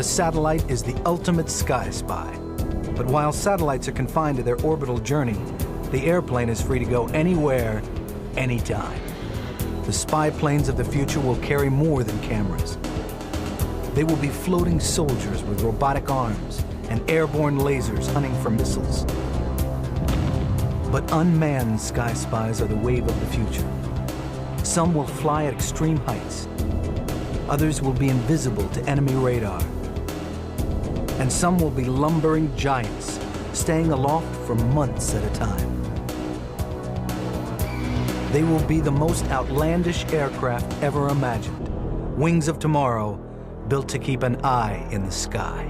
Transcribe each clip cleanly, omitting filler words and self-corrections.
The satellite is the ultimate sky spy. But while satellites are confined to their orbital journey, the airplane is free to go anywhere, anytime. The spy planes of the future will carry more than cameras. They will be floating soldiers with robotic arms and airborne lasers hunting for missiles. But unmanned sky spies are the wave of the future. Some will fly at extreme heights. Others will be invisible to enemy radar. And some will be lumbering giants, staying aloft for months at a time. They will be the most outlandish aircraft ever imagined. Wings of tomorrow, built to keep an eye in the sky.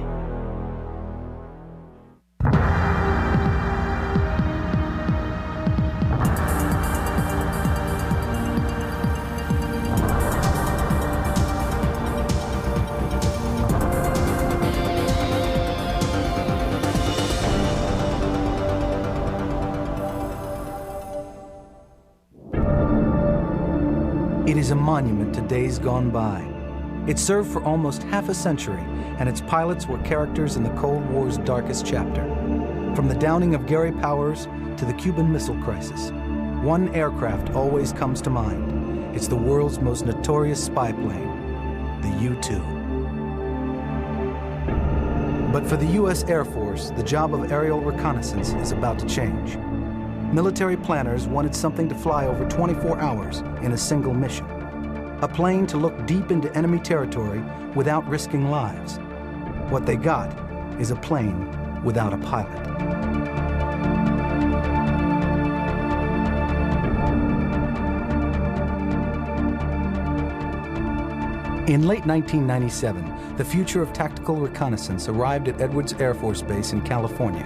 It is a monument to days gone by. It served for almost half a century, and its pilots were characters in the Cold War's darkest chapter. From the downing of Gary Powers to the Cuban Missile Crisis, one aircraft always comes to mind. It's the world's most notorious spy plane, the U-2. But for the U.S. Air Force, the job of aerial reconnaissance is about to change. Military planners wanted something to fly over 24 hours in a single mission. A plane to look deep into enemy territory without risking lives. What they got is a plane without a pilot. In late 1997, the future of tactical reconnaissance arrived at Edwards Air Force Base in California.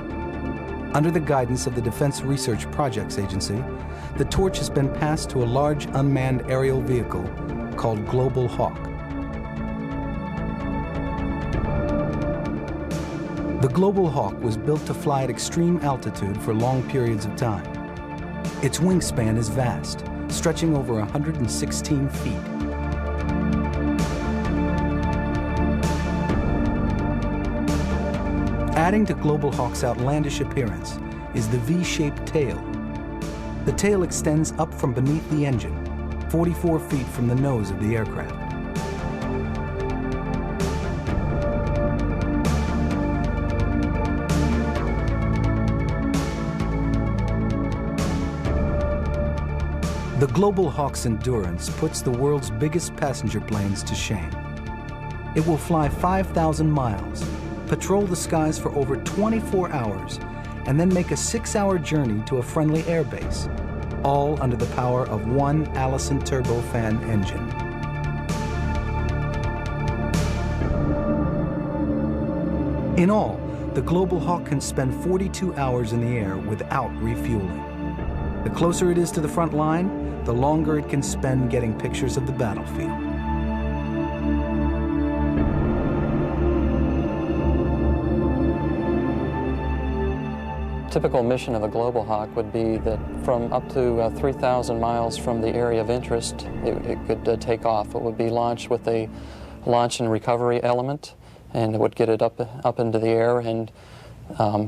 Under the guidance of the Defense Research Projects Agency, the torch has been passed to a large unmanned aerial vehicle called Global Hawk. The Global Hawk was built to fly at extreme altitude for long periods of time. Its wingspan is vast, stretching over 116 feet. Adding to Global Hawk's outlandish appearance is the V-shaped tail. The tail extends up from beneath the engine, 44 feet from the nose of the aircraft. The Global Hawk's endurance puts the world's biggest passenger planes to shame. It will fly 5,000 miles, patrol the skies for over 24 hours, and then make a 6-hour journey to a friendly airbase, all under the power of one Allison turbofan engine. In all, the Global Hawk can spend 42 hours in the air without refueling. The closer it is to the front line, the longer it can spend getting pictures of the battlefield. Typical mission of a Global Hawk would be that from up to 3,000 miles from the area of interest, it could take off. It would be launched with a launch and recovery element, and it would get it up into the air and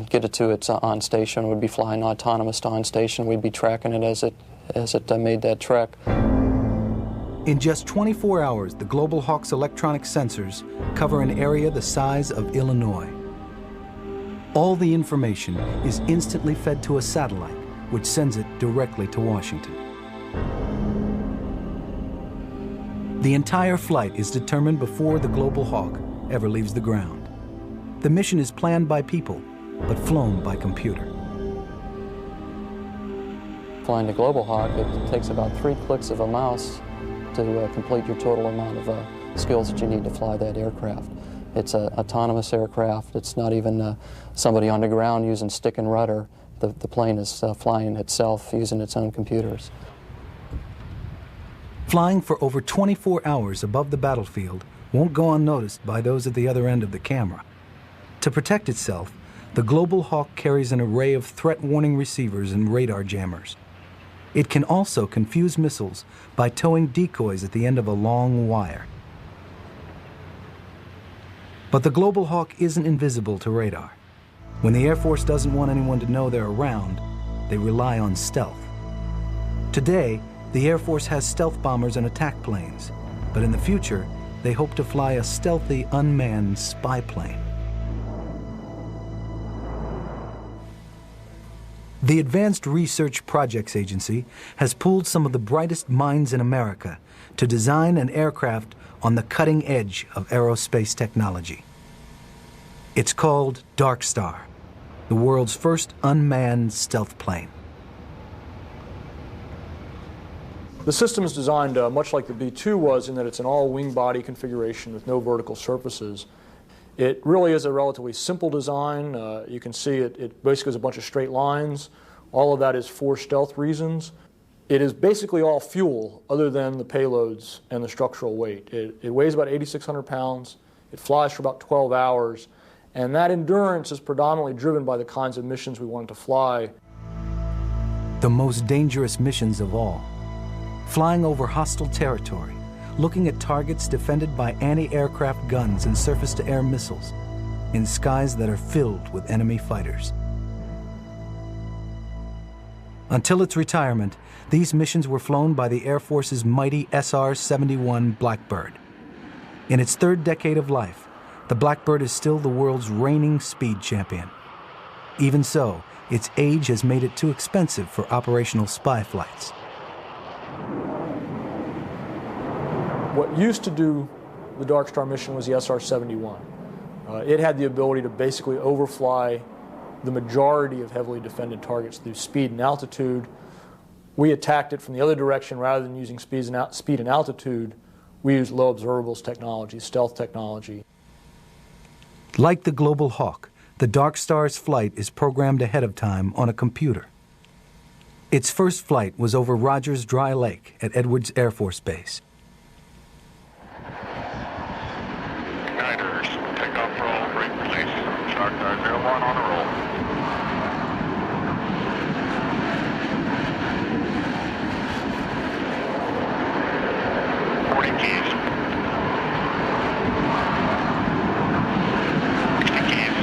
get it to its on station. It would be flying autonomous to on station. We'd be tracking it as it made that trek. In just 24 hours, the Global Hawk's electronic sensors cover an area the size of Illinois. All the information is instantly fed to a satellite, which sends it directly to Washington. The entire flight is determined before the Global Hawk ever leaves the ground. The mission is planned by people, but flown by computer. Flying the Global Hawk, it takes about 3 clicks of a mouse to complete your total amount of skills that you need to fly that aircraft. It's an autonomous aircraft. It's not even somebody on the ground using stick and rudder. The plane is flying itself using its own computers. Flying for over 24 hours above the battlefield won't go unnoticed by those at the other end of the camera. To protect itself, the Global Hawk carries an array of threat warning receivers and radar jammers. It can also confuse missiles by towing decoys at the end of a long wire. But the Global Hawk isn't invisible to radar. When the Air Force doesn't want anyone to know they're around, they rely on stealth. Today, the Air Force has stealth bombers and attack planes, but in the future, they hope to fly a stealthy, unmanned spy plane. The Advanced Research Projects Agency has pooled some of the brightest minds in America to design an aircraft on the cutting edge of aerospace technology. It's called Darkstar, the world's first unmanned stealth plane. The system is designed much like the B-2 was in that it's an all-wing body configuration with no vertical surfaces. It really is a relatively simple design. You can see it basically is a bunch of straight lines. All of that is for stealth reasons. It is basically all fuel other than the payloads and the structural weight. It weighs about 8,600 pounds. It flies for about 12 hours. And that endurance is predominantly driven by the kinds of missions we want to fly. The most dangerous missions of all. Flying over hostile territory, looking at targets defended by anti-aircraft guns and surface-to-air missiles in skies that are filled with enemy fighters. Until its retirement, these missions were flown by the Air Force's mighty SR-71 Blackbird. In its third decade of life, the Blackbird is still the world's reigning speed champion. Even so, its age has made it too expensive for operational spy flights. What used to do the Darkstar mission was the SR-71. It had the ability to basically overfly the majority of heavily defended targets through speed and altitude. We attacked it from the other direction. Rather than using speed and altitude, we used low observables technology, stealth technology. Like the Global Hawk, the Darkstar's flight is programmed ahead of time on a computer. Its first flight was over Rogers Dry Lake at Edwards Air Force Base. Igniters, takeoff roll, brake release. Darkstar 01 on a roll. 40 keys. 60 keys.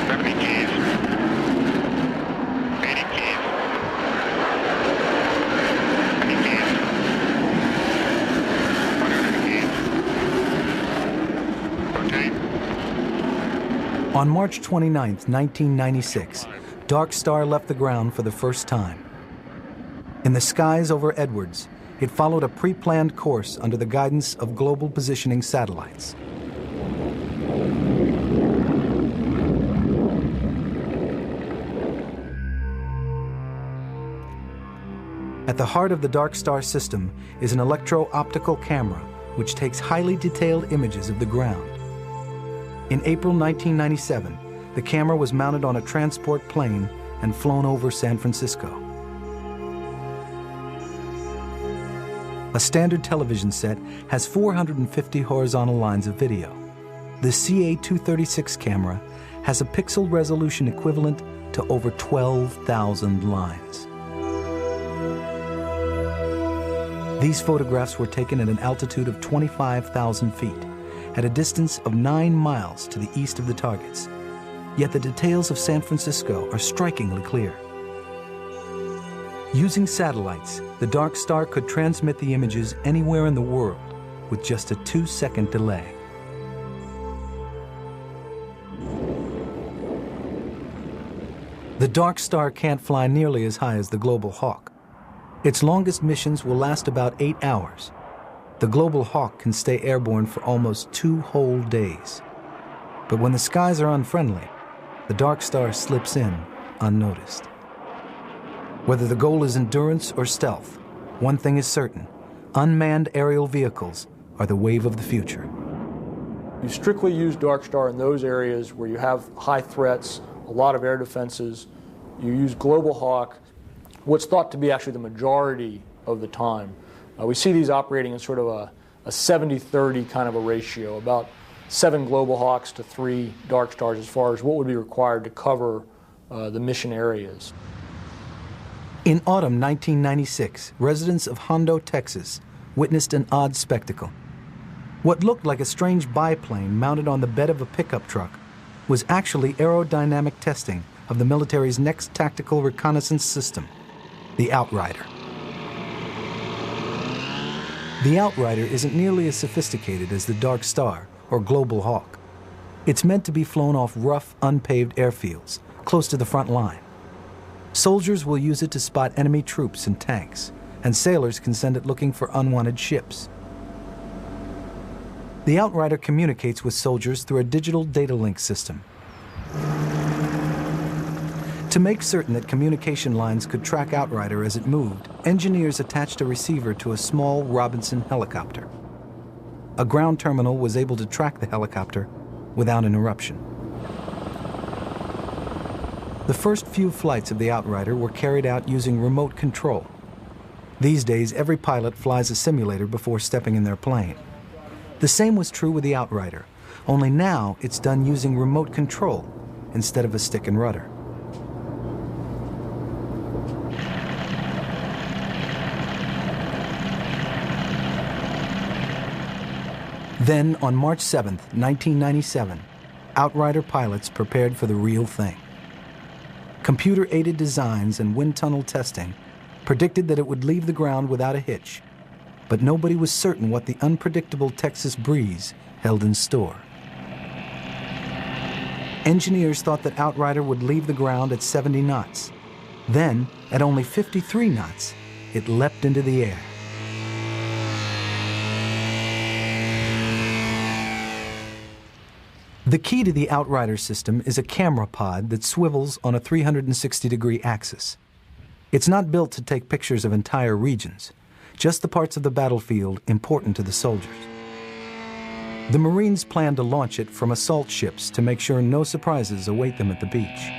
70 keys. 80 keys. 90 keys. 100 keys. Rotate. On March 29, 1996, Darkstar left the ground for the first time. In the skies over Edwards, it followed a pre-planned course under the guidance of global positioning satellites. At the heart of the Darkstar system is an electro-optical camera which takes highly detailed images of the ground. In April 1997, the camera was mounted on a transport plane and flown over San Francisco. A standard television set has 450 horizontal lines of video. The CA-236 camera has a pixel resolution equivalent to over 12,000 lines. These photographs were taken at an altitude of 25,000 feet, at a distance of 9 miles to the east of the targets. Yet the details of San Francisco are strikingly clear. Using satellites, the Darkstar could transmit the images anywhere in the world with just a 2-second delay. The Darkstar can't fly nearly as high as the Global Hawk. Its longest missions will last about 8 hours. The Global Hawk can stay airborne for almost 2 whole days. But when the skies are unfriendly, the Darkstar slips in unnoticed. Whether the goal is endurance or stealth, one thing is certain: unmanned aerial vehicles are the wave of the future. You strictly use Darkstar in those areas where you have high threats, a lot of air defenses. You use Global Hawk, what's thought to be actually the majority of the time. We see these operating in sort of a 70-30 kind of a ratio, about 7 Global Hawks to 3 Darkstars as far as what would be required to cover the mission areas. In autumn 1996, residents of Hondo, Texas, witnessed an odd spectacle. What looked like a strange biplane mounted on the bed of a pickup truck was actually aerodynamic testing of the military's next tactical reconnaissance system, the Outrider. The Outrider isn't nearly as sophisticated as the Darkstar or Global Hawk. It's meant to be flown off rough, unpaved airfields, close to the front line. Soldiers will use it to spot enemy troops and tanks, and sailors can send it looking for unwanted ships. The Outrider communicates with soldiers through a digital data link system. To make certain that communication lines could track Outrider as it moved, engineers attached a receiver to a small Robinson helicopter. A ground terminal was able to track the helicopter without interruption. The first few flights of the Outrider were carried out using remote control. These days, every pilot flies a simulator before stepping in their plane. The same was true with the Outrider, only now it's done using remote control instead of a stick and rudder. Then, on March 7th, 1997, Outrider pilots prepared for the real thing. Computer-aided designs and wind tunnel testing predicted that it would leave the ground without a hitch, but nobody was certain what the unpredictable Texas breeze held in store. Engineers thought that Outrider would leave the ground at 70 knots. Then, at only 53 knots, it leapt into the air. The key to the Outrider system is a camera pod that swivels on a 360-degree axis. It's not built to take pictures of entire regions, just the parts of the battlefield important to the soldiers. The Marines plan to launch it from assault ships to make sure no surprises await them at the beach.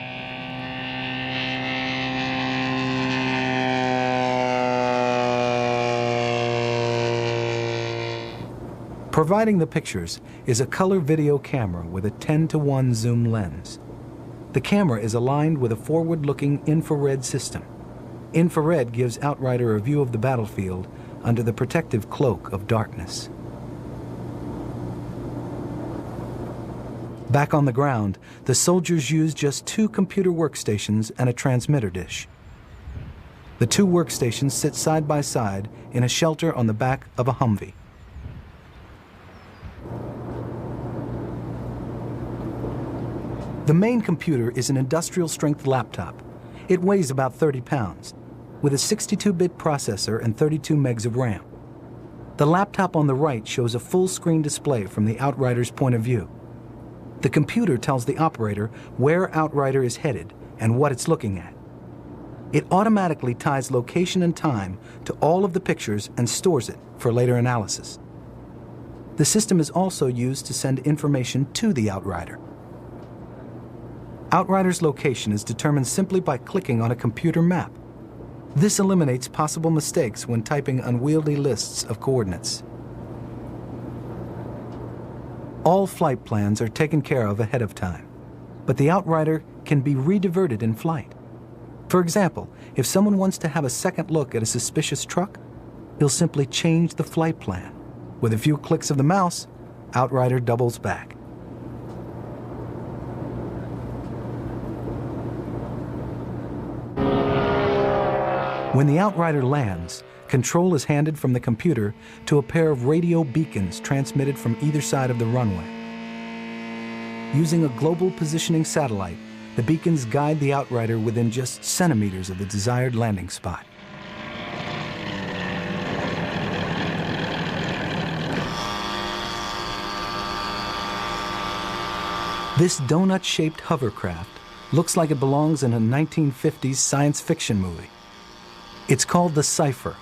Providing the pictures is a color video camera with a 10:1 zoom lens. The camera is aligned with a forward-looking infrared system. Infrared gives Outrider a view of the battlefield under the protective cloak of darkness. Back on the ground, the soldiers use just 2 computer workstations and a transmitter dish. The 2 workstations sit side by side in a shelter on the back of a Humvee. The main computer is an industrial-strength laptop. It weighs about 30 pounds, with a 62-bit processor and 32 megs of RAM. The laptop on the right shows a full-screen display from the Outrider's point of view. The computer tells the operator where Outrider is headed and what it's looking at. It automatically ties location and time to all of the pictures and stores it for later analysis. The system is also used to send information to the Outrider. Outrider's location is determined simply by clicking on a computer map. This eliminates possible mistakes when typing unwieldy lists of coordinates. All flight plans are taken care of ahead of time, but the Outrider can be rediverted in flight. For example, if someone wants to have a second look at a suspicious truck, he'll simply change the flight plan. With a few clicks of the mouse, Outrider doubles back. When the Outrider lands, control is handed from the computer to a pair of radio beacons transmitted from either side of the runway. Using a global positioning satellite, the beacons guide the Outrider within just centimeters of the desired landing spot. This donut-shaped hovercraft looks like it belongs in a 1950s science fiction movie. It's called the Cypher,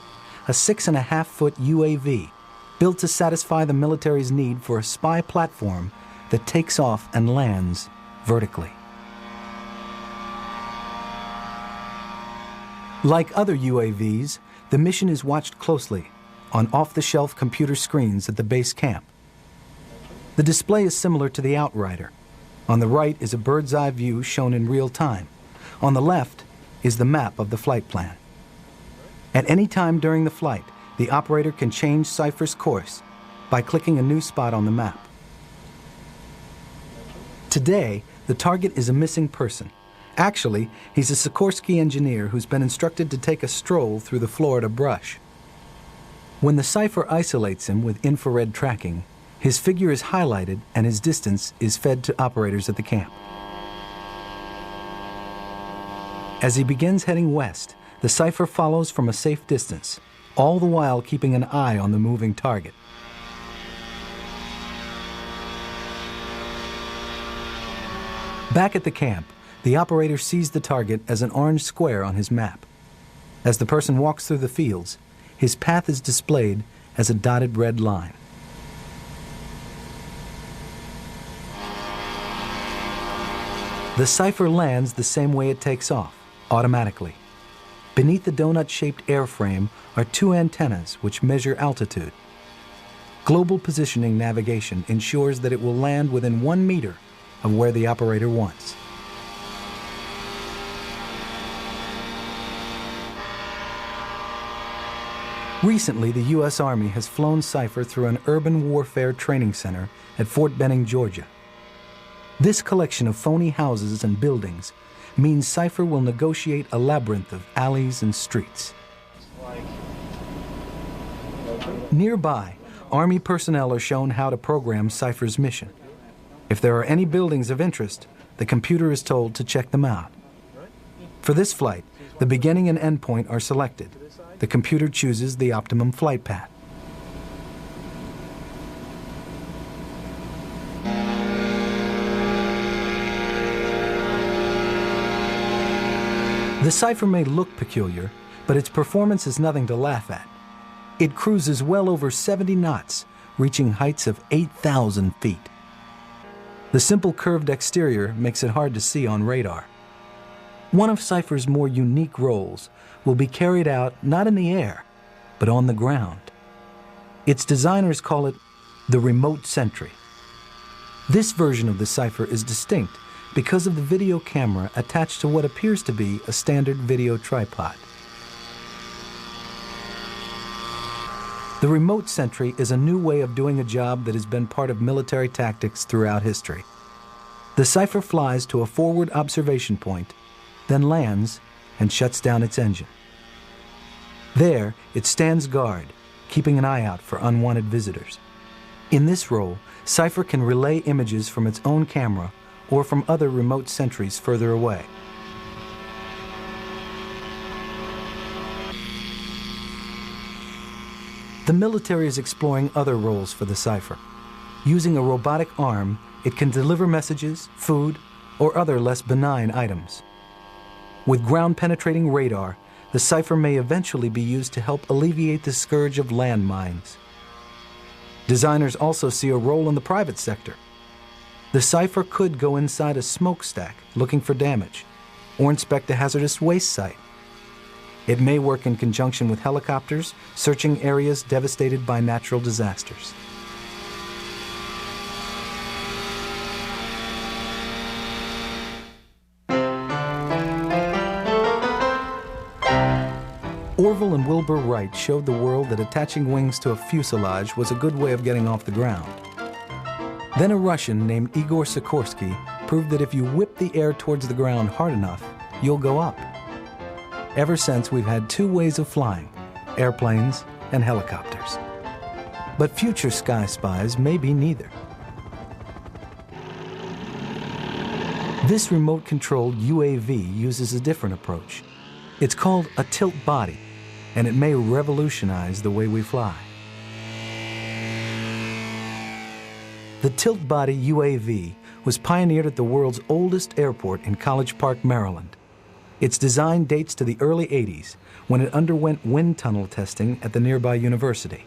a 6.5-foot UAV built to satisfy the military's need for a spy platform that takes off and lands vertically. Like other UAVs, the mission is watched closely on off-the-shelf computer screens at the base camp. The display is similar to the Outrider. On the right is a bird's-eye view shown in real time. On the left is the map of the flight plan. At any time during the flight, the operator can change Cypher's course, by clicking a new spot on the map. Today, the target is a missing person. Actually, he's a Sikorsky engineer who's been instructed to take a stroll through the Florida brush. When the Cypher isolates him with infrared tracking, his figure is highlighted and his distance is fed to operators at the camp. As he begins heading west, the Cypher follows from a safe distance, all the while keeping an eye on the moving target. Back at the camp, the operator sees the target as an orange square on his map. As the person walks through the fields, his path is displayed as a dotted red line. The Cypher lands the same way it takes off, automatically. Beneath the donut-shaped airframe are two antennas which measure altitude. Global positioning navigation ensures that it will land within 1 meter of where the operator wants. Recently, the U.S. Army has flown Cypher through an urban warfare training center at Fort Benning, Georgia. This collection of phony houses and buildings means Cypher will negotiate a labyrinth of alleys and streets. Nearby, Army personnel are shown how to program Cypher's mission. If there are any buildings of interest, the computer is told to check them out. For this flight, the beginning and end point are selected. The computer chooses the optimum flight path. The Cypher may look peculiar, but its performance is nothing to laugh at. It cruises well over 70 knots, reaching heights of 8,000 feet. The simple curved exterior makes it hard to see on radar. One of Cypher's more unique roles will be carried out not in the air, but on the ground. Its designers call it the remote sentry. This version of the Cypher is distinct because of the video camera attached to what appears to be a standard video tripod. The remote sentry is a new way of doing a job that has been part of military tactics throughout history. The Cypher flies to a forward observation point, then lands and shuts down its engine. There, it stands guard, keeping an eye out for unwanted visitors. In this role, Cypher can relay images from its own camera or from other remote sentries further away. The military is exploring other roles for the Cypher. Using a robotic arm, it can deliver messages, food, or other less benign items. With ground-penetrating radar, the Cypher may eventually be used to help alleviate the scourge of landmines. Designers also see a role in the private sector. The Cypher could go inside a smokestack looking for damage, or inspect a hazardous waste site. It may work in conjunction with helicopters, searching areas devastated by natural disasters. Orville and Wilbur Wright showed the world that attaching wings to a fuselage was a good way of getting off the ground. Then a Russian named Igor Sikorsky proved that if you whip the air towards the ground hard enough, you'll go up. Ever since, we've had two ways of flying, airplanes and helicopters. But future sky spies may be neither. This remote-controlled UAV uses a different approach. It's called a tilt body, and it may revolutionize the way we fly. The tilt body UAV was pioneered at the world's oldest airport in College Park, Maryland. Its design dates to the early 80s, when it underwent wind tunnel testing at the nearby university.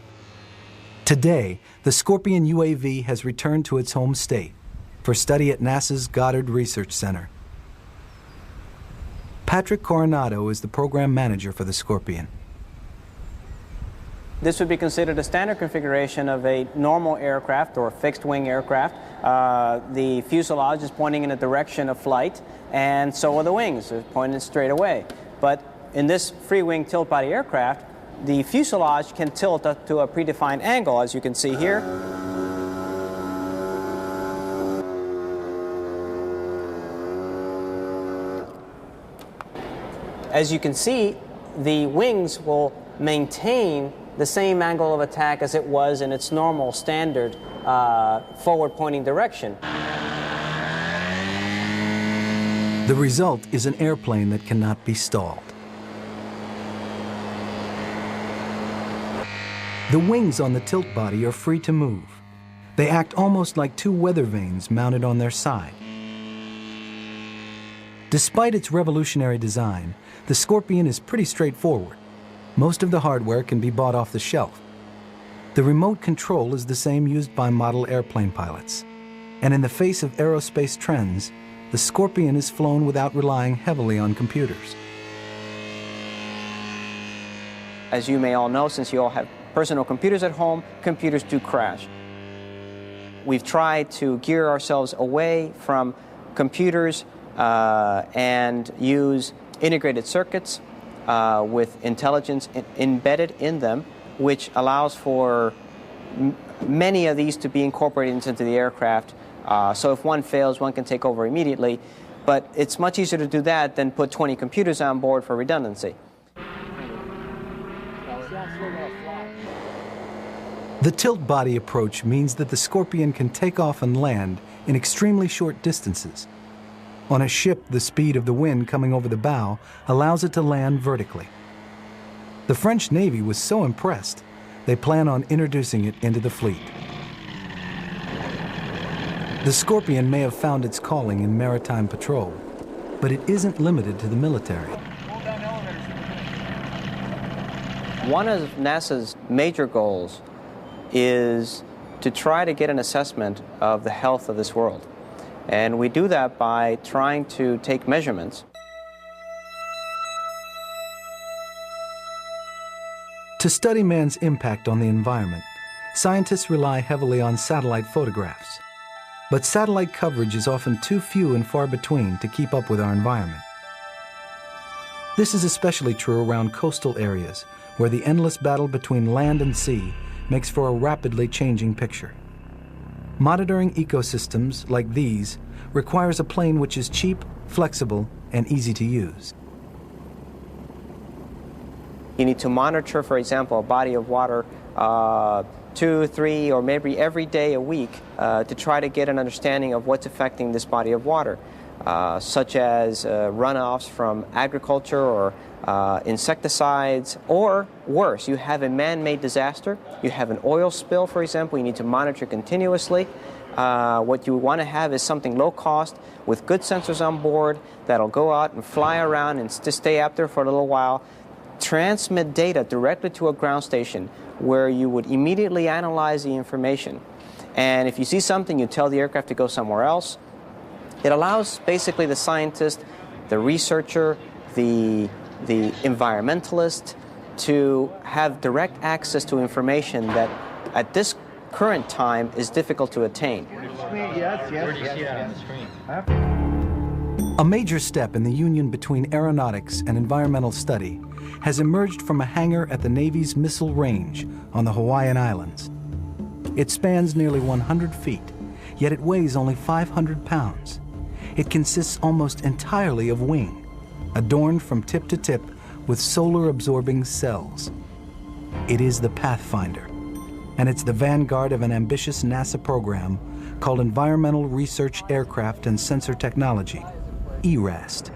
Today, the Scorpion UAV has returned to its home state for study at NASA's Goddard Research Center. Patrick Coronado is the program manager for the Scorpion. This would be considered a standard configuration of a normal aircraft or fixed-wing aircraft. The fuselage is pointing in a direction of flight, and so are the wings. They're pointed straight away. But in this free-wing tilt-body aircraft, the fuselage can tilt up to a predefined angle, as you can see here. As you can see, the wings will maintain the same angle of attack as it was in its normal standard forward-pointing direction. The result is an airplane that cannot be stalled. The wings on the tilt body are free to move. They act almost like two weather vanes mounted on their side. Despite its revolutionary design, the Scorpion is pretty straightforward. Most of the hardware can be bought off the shelf. The remote control is the same used by model airplane pilots. And in the face of aerospace trends, the Scorpion is flown without relying heavily on computers. As you may all know, since you all have personal computers at home, computers do crash. We've tried to gear ourselves away from computers and use integrated circuits with intelligence embedded in them, which allows for many of these to be incorporated into the aircraft. So if one fails, one can take over immediately. But it's much easier to do that than put 20 computers on board for redundancy. The tilt body approach means that the Scorpion can take off and land in extremely short distances. On a ship, the speed of the wind coming over the bow allows it to land vertically. The French Navy was so impressed, they plan on introducing it into the fleet. The Scorpion may have found its calling in maritime patrol, but it isn't limited to the military. One of NASA's major goals is to try to get an assessment of the health of this world. And we do that by trying to take measurements. To study man's impact on the environment, scientists rely heavily on satellite photographs. But satellite coverage is often too few and far between to keep up with our environment. This is especially true around coastal areas, where the endless battle between land and sea makes for a rapidly changing picture. Monitoring ecosystems like these requires a plane which is cheap, flexible, and easy to use. You need to monitor, for example, a body of water 2, 3, or maybe every day a week to try to get an understanding of what's affecting this body of water, such as runoffs from agriculture or insecticides, or worse, you have a man-made disaster, you have an oil spill, for example, you need to monitor continuously. What you want to have is something low cost with good sensors on board that'll go out and fly around and stay up there for a little while, transmit data directly to a ground station where you would immediately analyze the information. And if you see something, you tell the aircraft to go somewhere else. It allows basically the scientist, the researcher, the environmentalist to have direct access to information that at this current time is difficult to attain. A major step in the union between aeronautics and environmental study has emerged from a hangar at the Navy's missile range on the Hawaiian Islands. It spans nearly 100 feet, yet it weighs only 500 pounds. It consists almost entirely of wing, adorned from tip to tip with solar-absorbing cells. It is the Pathfinder, and it's the vanguard of an ambitious NASA program called Environmental Research Aircraft and Sensor Technology, ERAST.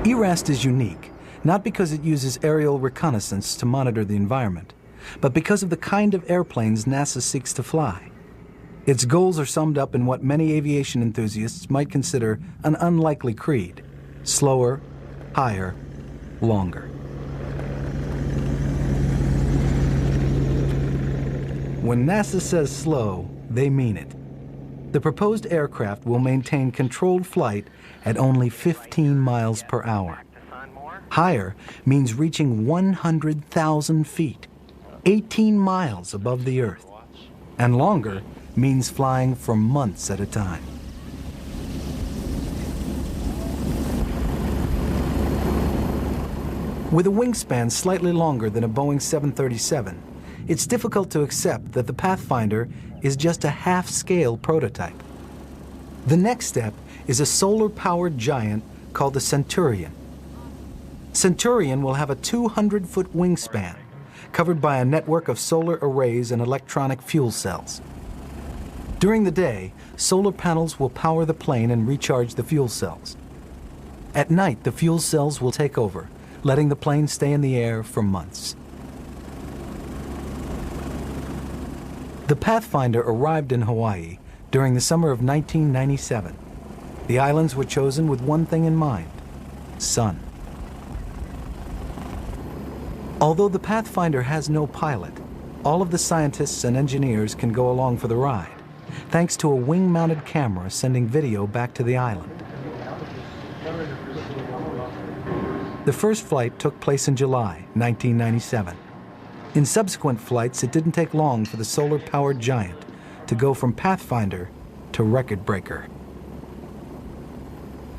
ERAST is unique, not because it uses aerial reconnaissance to monitor the environment, but because of the kind of airplanes NASA seeks to fly. Its goals are summed up in what many aviation enthusiasts might consider an unlikely creed: slower, higher, longer. When NASA says slow, they mean it. The proposed aircraft will maintain controlled flight at only 15 miles per hour. Higher means reaching 100,000 feet, 18 miles above the Earth. And longer means flying for months at a time. With a wingspan slightly longer than a Boeing 737, it's difficult to accept that the Pathfinder is just a half-scale prototype. The next step is a solar-powered giant called the Centurion. Centurion will have a 200-foot wingspan, covered by a network of solar arrays and electronic fuel cells. During the day, solar panels will power the plane and recharge the fuel cells. At night, the fuel cells will take over, letting the plane stay in the air for months. The Pathfinder arrived in Hawaii during the summer of 1997. The islands were chosen with one thing in mind: sun. Although the Pathfinder has no pilot, all of the scientists and engineers can go along for the ride, thanks to a wing-mounted camera sending video back to the island. The first flight took place in July 1997. In subsequent flights, it didn't take long for the solar-powered giant to go from Pathfinder to record breaker.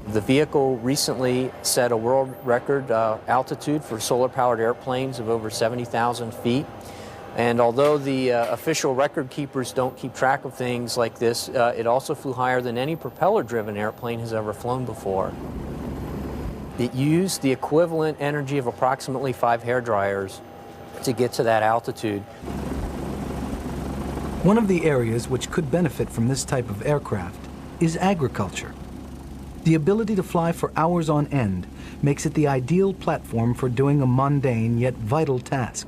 The vehicle recently set a world record altitude for solar-powered airplanes of over 70,000 feet. And although the official record keepers don't keep track of things like this, it also flew higher than any propeller-driven airplane has ever flown before. It used the equivalent energy of approximately 5 hairdryers to get to that altitude. One of the areas which could benefit from this type of aircraft is agriculture. The ability to fly for hours on end makes it the ideal platform for doing a mundane yet vital task: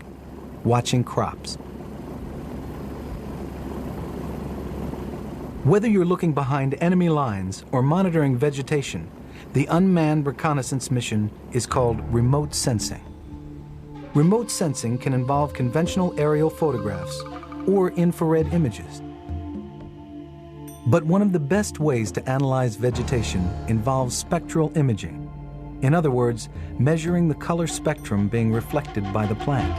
watching crops. Whether you're looking behind enemy lines or monitoring vegetation, the unmanned reconnaissance mission is called remote sensing. Remote sensing can involve conventional aerial photographs or infrared images. But one of the best ways to analyze vegetation involves spectral imaging. In other words, measuring the color spectrum being reflected by the plant.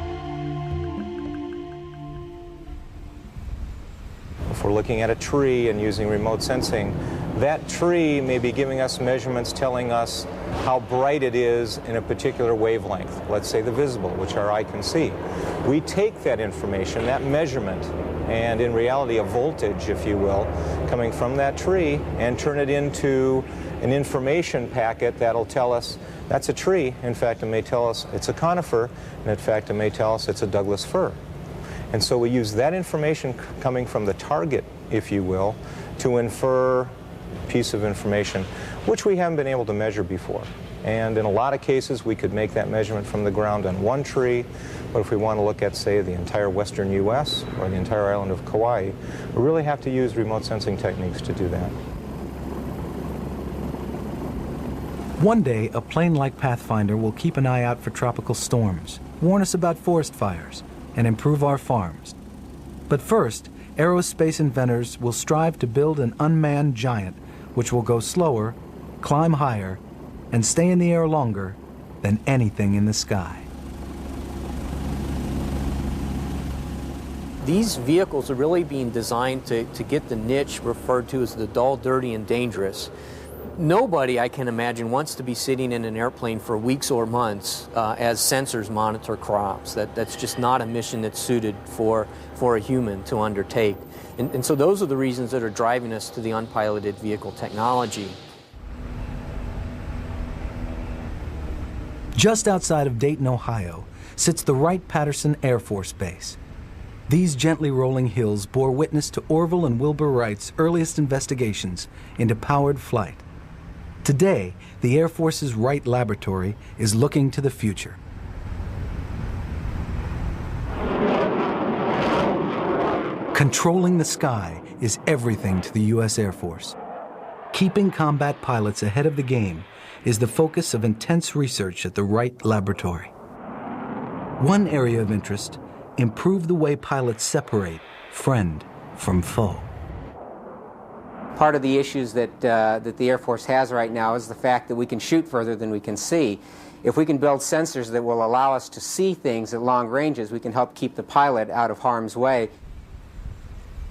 If we're looking at a tree and using remote sensing, that tree may be giving us measurements telling us how bright it is in a particular wavelength, let's say the visible, which our eye can see. We take that information, that measurement, and in reality a voltage, if you will, coming from that tree, and turn it into an information packet that'll tell us that's a tree. In fact, it may tell us it's a conifer, and in fact it may tell us it's a Douglas fir. And so we use that information coming from the target, if you will, to infer a piece of information which we haven't been able to measure before. And in a lot of cases we could make that measurement from the ground on one tree, but if we want to look at, say, the entire western US or the entire island of Kauai, we really have to use remote sensing techniques to do that. One day, a plane like Pathfinder will keep an eye out for tropical storms, warn us about forest fires, and improve our farms. But first, aerospace inventors will strive to build an unmanned giant which will go slower, climb higher, and stay in the air longer than anything in the sky. These vehicles are really being designed to get the niche referred to as the dull, dirty, and dangerous. Nobody, I can imagine, wants to be sitting in an airplane for weeks or months as sensors monitor crops. That's just not a mission that's suited for a human to undertake. And so those are the reasons that are driving us to the unpiloted vehicle technology. Just outside of Dayton, Ohio, sits the Wright-Patterson Air Force Base. These gently rolling hills bore witness to Orville and Wilbur Wright's earliest investigations into powered flight. Today, the Air Force's Wright Laboratory is looking to the future. Controlling the sky is everything to the U.S. Air Force. Keeping combat pilots ahead of the game is the focus of intense research at the Wright Laboratory. One area of interest: improve the way pilots separate friend from foe. Part of the issues that the Air Force has right now is the fact that we can shoot further than we can see. If we can build sensors that will allow us to see things at long ranges, we can help keep the pilot out of harm's way.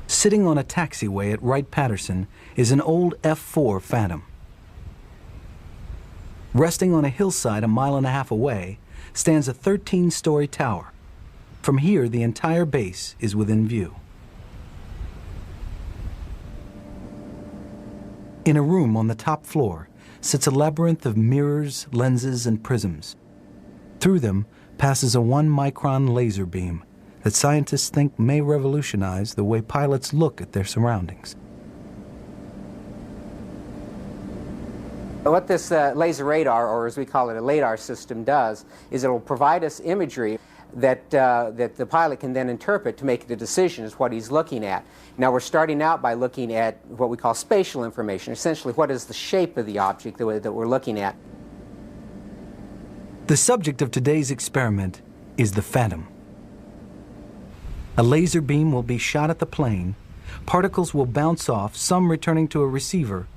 Sitting on a taxiway at Wright-Patterson is an old F-4 Phantom. Resting on a hillside a mile and a half away, stands a 13-story tower. From here, the entire base is within view. In a room on the top floor sits a labyrinth of mirrors, lenses, and prisms. Through them passes a 1-micron laser beam that scientists think may revolutionize the way pilots look at their surroundings. What this laser radar, or as we call it, a LiDAR system, does is it will provide us imagery that the pilot can then interpret to make the decision as what he's looking at. Now we're starting out by looking at what we call spatial information, essentially what is the shape of the object that we're looking at. The subject of today's experiment is the Phantom. A laser beam will be shot at the plane, particles will bounce off, some returning to a receiver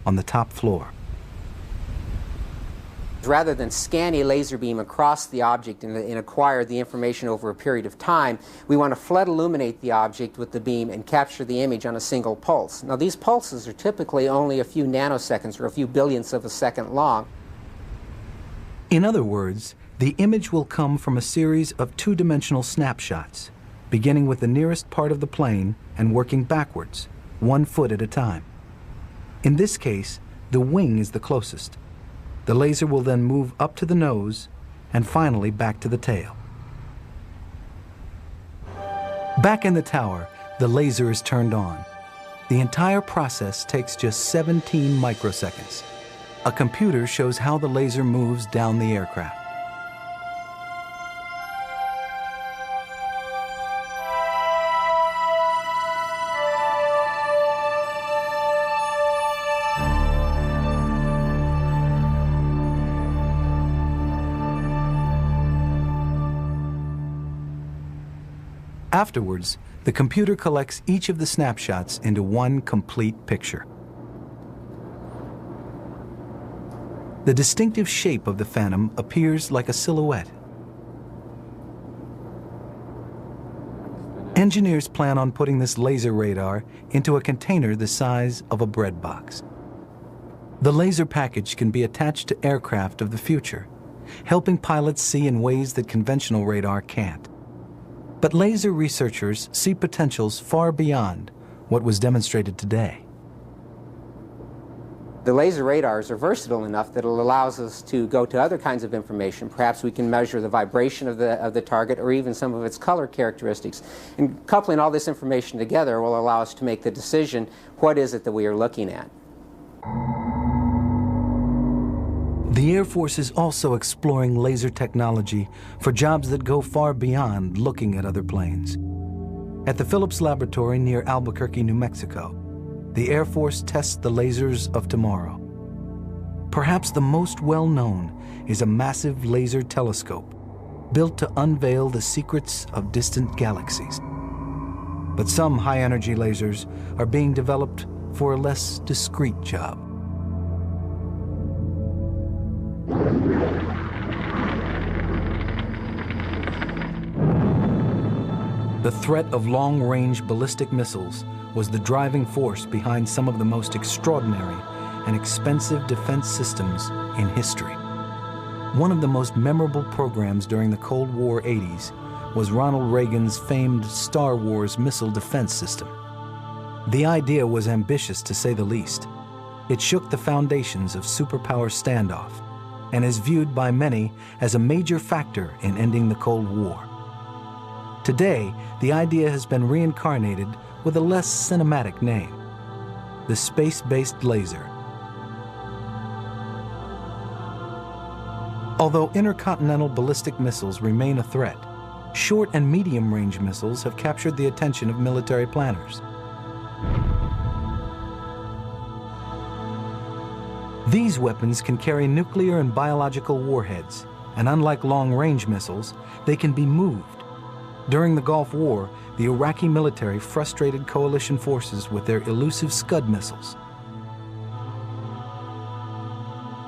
on the top floor. Rather than scan a laser beam across the object and acquire the information over a period of time, we want to flood illuminate the object with the beam and capture the image on a single pulse. Now these pulses are typically only a few nanoseconds or a few billionths of a second long. In other words, the image will come from a series of two-dimensional snapshots, beginning with the nearest part of the plane and working backwards, 1 foot at a time. In this case, the wing is the closest. The laser will then move up to the nose and finally back to the tail. Back in the tower, the laser is turned on. The entire process takes just 17 microseconds. A computer shows how the laser moves down the aircraft. Afterwards, the computer collects each of the snapshots into one complete picture. The distinctive shape of the Phantom appears like a silhouette. Engineers plan on putting this laser radar into a container the size of a bread box. The laser package can be attached to aircraft of the future, helping pilots see in ways that conventional radar can't. But laser researchers see potentials far beyond what was demonstrated today. The laser radars are versatile enough that it allows us to go to other kinds of information. Perhaps we can measure the vibration of the target or even some of its color characteristics. And coupling all this information together will allow us to make the decision, what is it that we are looking at? The Air Force is also exploring laser technology for jobs that go far beyond looking at other planes. At the Phillips Laboratory near Albuquerque, New Mexico, the Air Force tests the lasers of tomorrow. Perhaps the most well-known is a massive laser telescope built to unveil the secrets of distant galaxies. But some high-energy lasers are being developed for a less discreet job. The threat of long-range ballistic missiles was the driving force behind some of the most extraordinary and expensive defense systems in history. One of the most memorable programs during the Cold War 80s was Ronald Reagan's famed Star Wars missile defense system. The idea was ambitious, to say the least. It shook the foundations of superpower standoff and is viewed by many as a major factor in ending the Cold War. Today, the idea has been reincarnated with a less cinematic name, the Space-Based Laser. Although intercontinental ballistic missiles remain a threat, short and medium-range missiles have captured the attention of military planners. These weapons can carry nuclear and biological warheads, and unlike long-range missiles, they can be moved. During the Gulf War, the Iraqi military frustrated coalition forces with their elusive Scud missiles.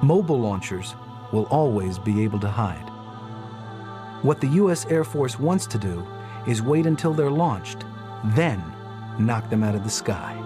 Mobile launchers will always be able to hide. What the U.S. Air Force wants to do is wait until they're launched, then knock them out of the sky.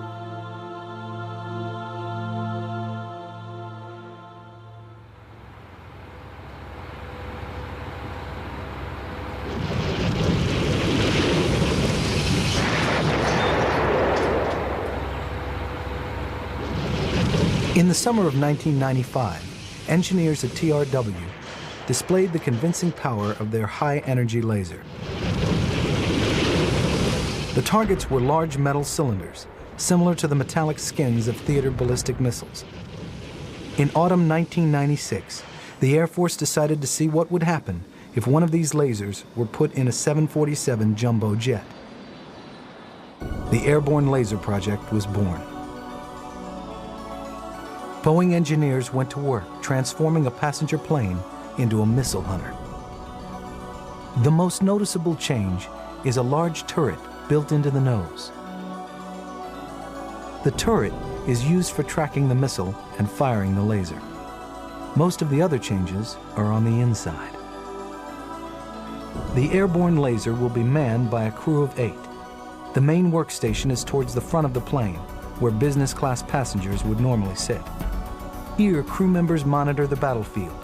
In the summer of 1995, engineers at TRW displayed the convincing power of their high-energy laser. The targets were large metal cylinders, similar to the metallic skins of theater ballistic missiles. In autumn 1996, the Air Force decided to see what would happen if one of these lasers were put in a 747 jumbo jet. The Airborne Laser project was born. Boeing engineers went to work transforming a passenger plane into a missile hunter. The most noticeable change is a large turret built into the nose. The turret is used for tracking the missile and firing the laser. Most of the other changes are on the inside. The Airborne Laser will be manned by a crew of 8. The main workstation is towards the front of the plane, where business class passengers would normally sit. Here, crew members monitor the battlefield,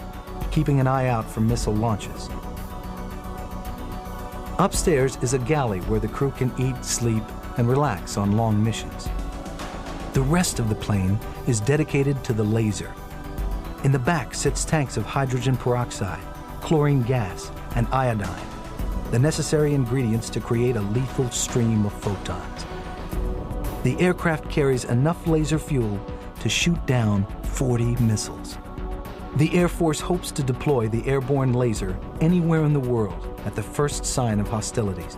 keeping an eye out for missile launches. Upstairs is a galley where the crew can eat, sleep, and relax on long missions. The rest of the plane is dedicated to the laser. In the back sits tanks of hydrogen peroxide, chlorine gas, and iodine, the necessary ingredients to create a lethal stream of photons. The aircraft carries enough laser fuel to shoot down 40 missiles. The Air Force hopes to deploy the Airborne Laser anywhere in the world at the first sign of hostilities.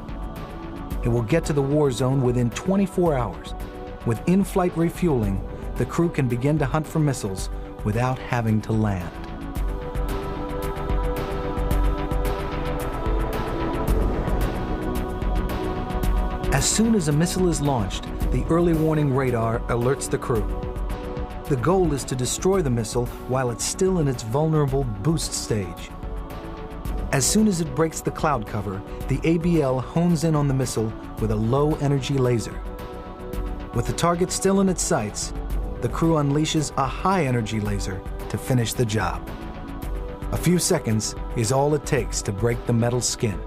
It will get to the war zone within 24 hours. With in-flight refueling, the crew can begin to hunt for missiles without having to land. As soon as a missile is launched, the early warning radar alerts the crew. The goal is to destroy the missile while it's still in its vulnerable boost stage. As soon as it breaks the cloud cover, the ABL hones in on the missile with a low-energy laser. With the target still in its sights, the crew unleashes a high-energy laser to finish the job. A few seconds is all it takes to break the metal skin.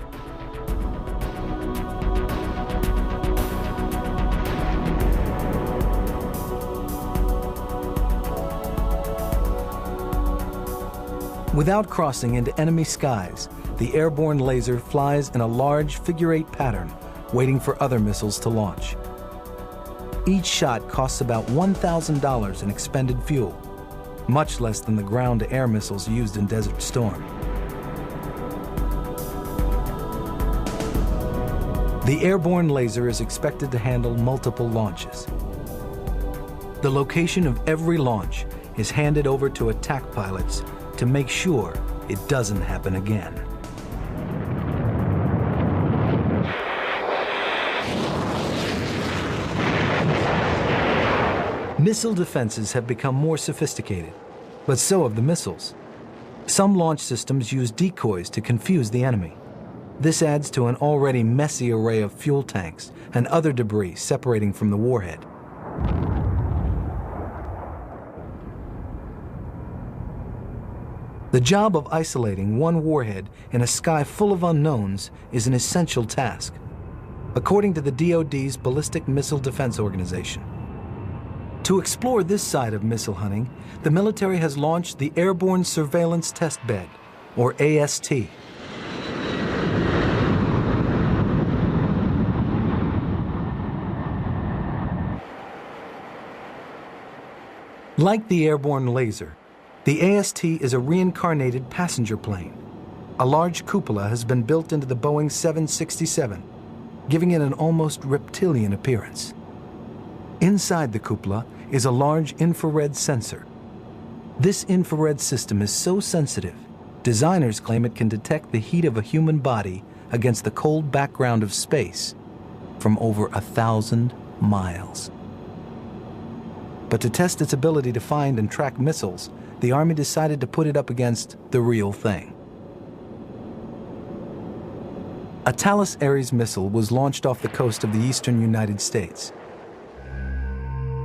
Without crossing into enemy skies, the Airborne Laser flies in a large figure-8 pattern, waiting for other missiles to launch. Each shot costs about $1,000 in expended fuel, much less than the ground-to-air missiles used in Desert Storm. The Airborne Laser is expected to handle multiple launches. The location of every launch is handed over to attack pilots to make sure it doesn't happen again. Missile defenses have become more sophisticated, but so have the missiles. Some launch systems use decoys to confuse the enemy. This adds to an already messy array of fuel tanks and other debris separating from the warhead. The job of isolating one warhead in a sky full of unknowns is an essential task, according to the DoD's Ballistic Missile Defense Organization. To explore this side of missile hunting, the military has launched the Airborne Surveillance Test Bed, or AST. Like the Airborne Laser, the AST is a reincarnated passenger plane. A large cupola has been built into the Boeing 767, giving it an almost reptilian appearance. Inside the cupola is a large infrared sensor. This infrared system is so sensitive, designers claim it can detect the heat of a human body against the cold background of space from over 1,000 miles. But to test its ability to find and track missiles, the Army decided to put it up against the real thing. A Thales Ares missile was launched off the coast of the eastern United States.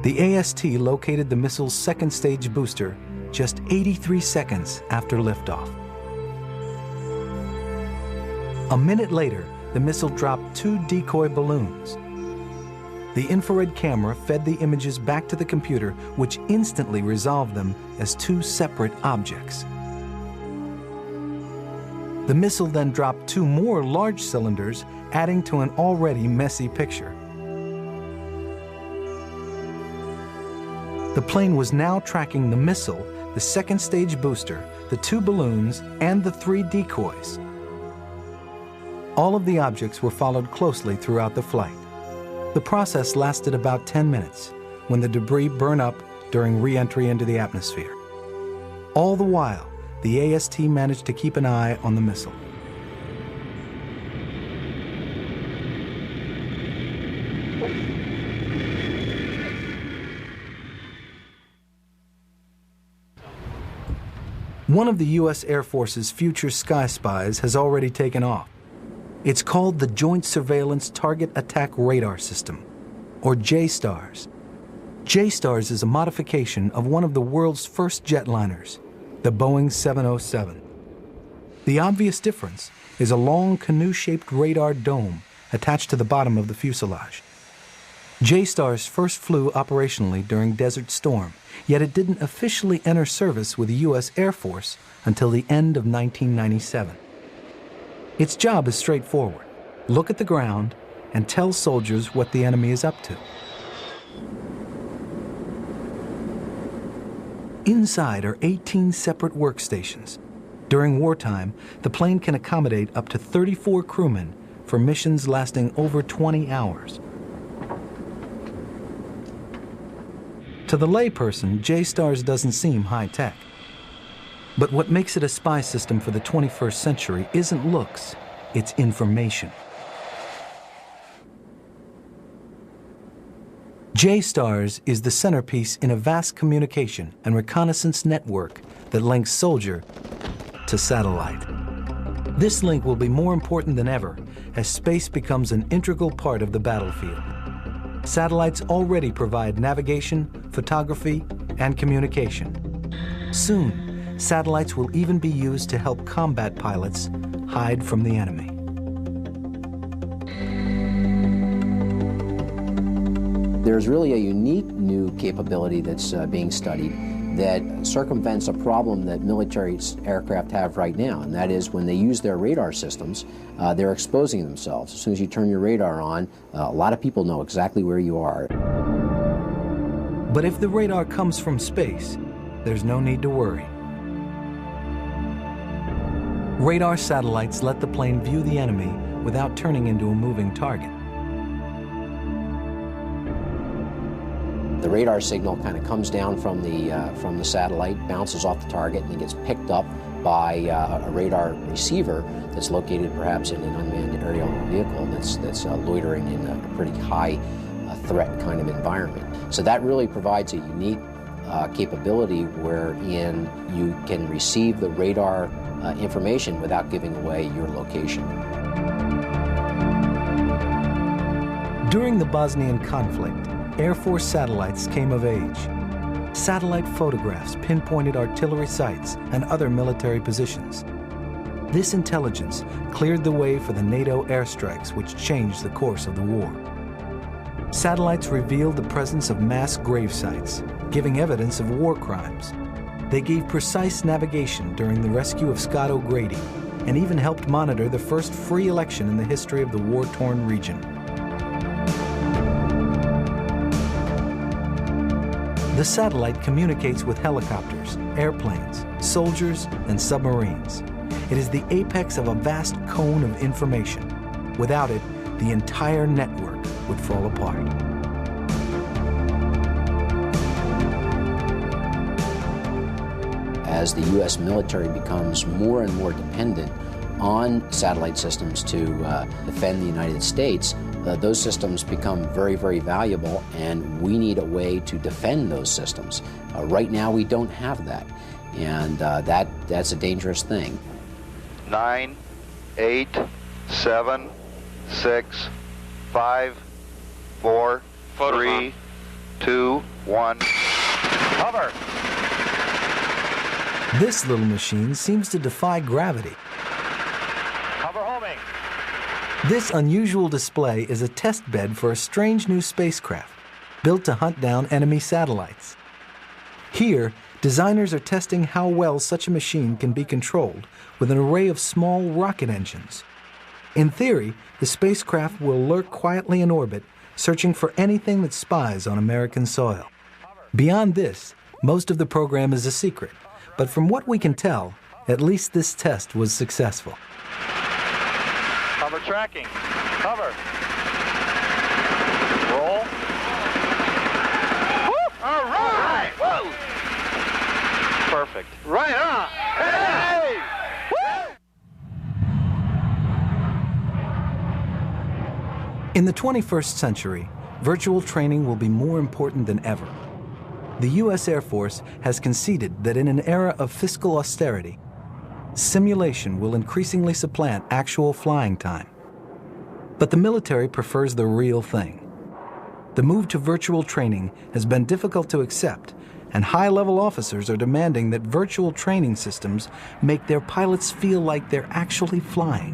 The AST located the missile's second stage booster just 83 seconds after liftoff. A minute later, the missile dropped 2 decoy balloons. The infrared camera fed the images back to the computer, which instantly resolved them as two separate objects. The missile then dropped two more large cylinders, adding to an already messy picture. The plane was now tracking the missile, the second stage booster, the two balloons, and the three decoys. All of the objects were followed closely throughout the flight. The process lasted about 10 minutes, when the debris burned up during re-entry into the atmosphere. All the while, the AST managed to keep an eye on the missile. One of the U.S. Air Force's future Sky Spies has already taken off. It's called the Joint Surveillance Target Attack Radar System, or JStars. JStars is a modification of one of the world's first jetliners, the Boeing 707. The obvious difference is a long canoe-shaped radar dome attached to the bottom of the fuselage. JStars first flew operationally during Desert Storm, yet it didn't officially enter service with the U.S. Air Force until the end of 1997. Its job is straightforward. Look at the ground and tell soldiers what the enemy is up to. Inside are 18 separate workstations. During wartime, the plane can accommodate up to 34 crewmen for missions lasting over 20 hours. To the layperson, JStars doesn't seem high-tech. But what makes it a spy system for the 21st century isn't looks, it's information. JStars is the centerpiece in a vast communication and reconnaissance network that links soldier to satellite. This link will be more important than ever as space becomes an integral part of the battlefield. Satellites already provide navigation, photography, and communication. Soon, satellites will even be used to help combat pilots hide from the enemy. There's really a unique new capability that's being studied that circumvents a problem that military aircraft have right now, and that is when they use their radar systems, they're exposing themselves. As soon as you turn your radar on, a lot of people know exactly where you are. But if the radar comes from space, there's no need to worry. Radar satellites let the plane view the enemy without turning into a moving target. The radar signal kind of comes down from the satellite, bounces off the target, and then gets picked up by a radar receiver that's located perhaps in an unmanned aerial vehicle that's loitering in a pretty high threat kind of environment. So that really provides a unique capability wherein you can receive the radar information without giving away your location. During the Bosnian conflict, Air Force satellites came of age. Satellite photographs pinpointed artillery sites and other military positions. This intelligence cleared the way for the NATO airstrikes, which changed the course of the war. Satellites revealed the presence of mass grave sites, giving evidence of war crimes. They gave precise navigation during the rescue of Scott O'Grady, and even helped monitor the first free election in the history of the war-torn region. The satellite communicates with helicopters, airplanes, soldiers, and submarines. It is the apex of a vast cone of information. Without it, the entire network would fall apart. As the U.S. military becomes more and more dependent on satellite systems to defend the United States, those systems become very, very valuable, and we need a way to defend those systems. Right now, we don't have that, and that's a dangerous thing. 9, 8, 7, 6, 5, 4, 3, 2, 1. Cover! This little machine seems to defy gravity. Cover homing. This unusual display is a test bed for a strange new spacecraft built to hunt down enemy satellites. Here, designers are testing how well such a machine can be controlled with an array of small rocket engines. In theory, the spacecraft will lurk quietly in orbit, searching for anything that spies on American soil. Beyond this, most of the program is a secret, but from what we can tell, at least this test was successful. Cover tracking. Cover. Roll. Woo! All right. Whoa. Perfect. Right on. Hey! Woo! In the 21st century, virtual training will be more important than ever. The U.S. Air Force has conceded that in an era of fiscal austerity, simulation will increasingly supplant actual flying time. But the military prefers the real thing. The move to virtual training has been difficult to accept, and high-level officers are demanding that virtual training systems make their pilots feel like they're actually flying.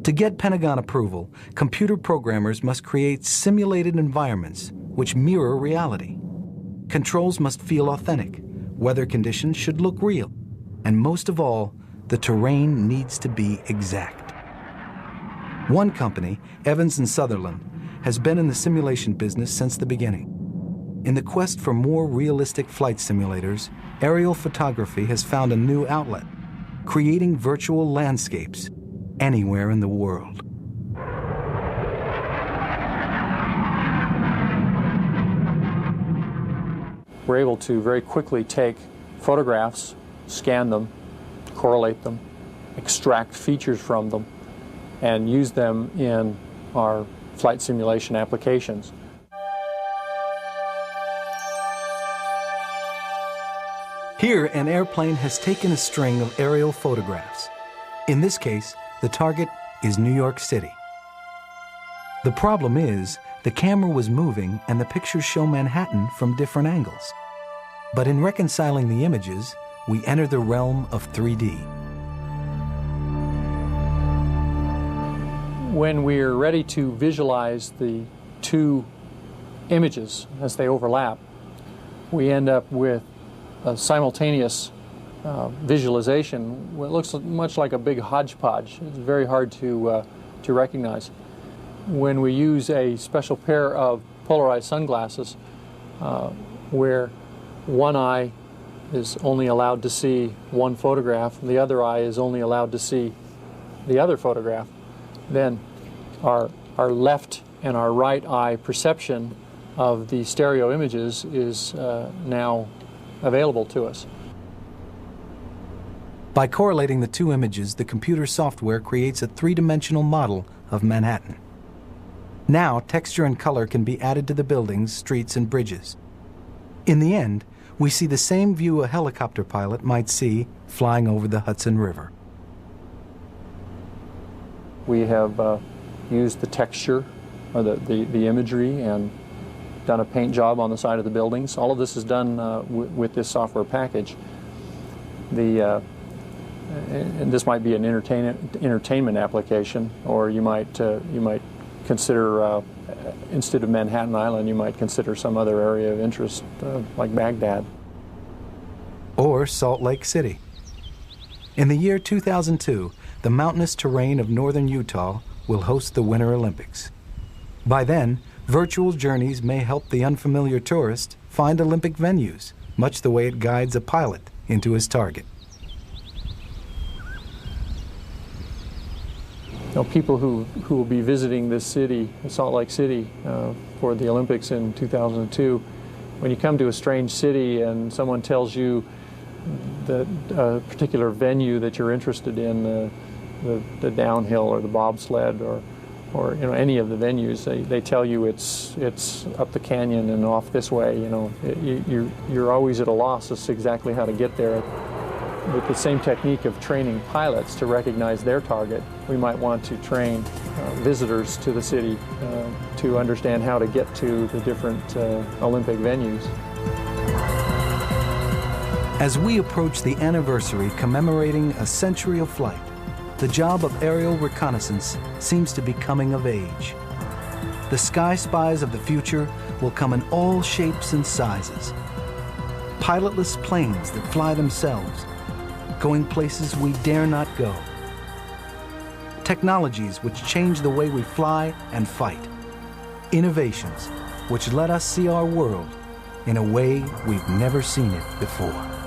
To get Pentagon approval, computer programmers must create simulated environments which mirror reality. Controls must feel authentic. Weather conditions should look real. And most of all, the terrain needs to be exact. One company, Evans & Sutherland, has been in the simulation business since the beginning. In the quest for more realistic flight simulators, aerial photography has found a new outlet, creating virtual landscapes anywhere in the world. We're able to very quickly take photographs, scan them, correlate them, extract features from them, and use them in our flight simulation applications. Here, an airplane has taken a string of aerial photographs. In this case, the target is New York City. The problem is, the camera was moving and the pictures show Manhattan from different angles. But in reconciling the images, we enter the realm of 3D. When we're ready to visualize the two images as they overlap, we end up with a simultaneous visualization. It looks much like a big hodgepodge. It's very hard to recognize. When we use a special pair of polarized sunglasses where one eye is only allowed to see one photograph, and the other eye is only allowed to see the other photograph, then our left and our right eye perception of the stereo images is now available to us. By correlating the two images, the computer software creates a three-dimensional model of Manhattan. Now, texture and color can be added to the buildings, streets, and bridges. In the end, we see the same view a helicopter pilot might see flying over the Hudson River. We have used the texture, or the imagery, and done a paint job on the side of the buildings. All of this is done with this software package. And this might be an entertainment application, or you might consider, instead of Manhattan Island, you might consider some other area of interest, like Baghdad. Or Salt Lake City. In the year 2002, the mountainous terrain of northern Utah will host the Winter Olympics. By then, virtual journeys may help the unfamiliar tourist find Olympic venues, much the way it guides a pilot into his target. People who will be visiting this city, Salt Lake City, for the Olympics in 2002, when you come to a strange city and someone tells you that a particular venue that you're interested in, the downhill or the bobsled or any of the venues, they tell you it's up the canyon and off this way. You're always at a loss as to exactly how to get there. With the same technique of training pilots to recognize their target, we might want to train visitors to the city to understand how to get to the different Olympic venues. As we approach the anniversary commemorating a century of flight, the job of aerial reconnaissance seems to be coming of age. The sky spies of the future will come in all shapes and sizes. Pilotless planes that fly themselves, going places we dare not go. Technologies which change the way we fly and fight. Innovations which let us see our world in a way we've never seen it before.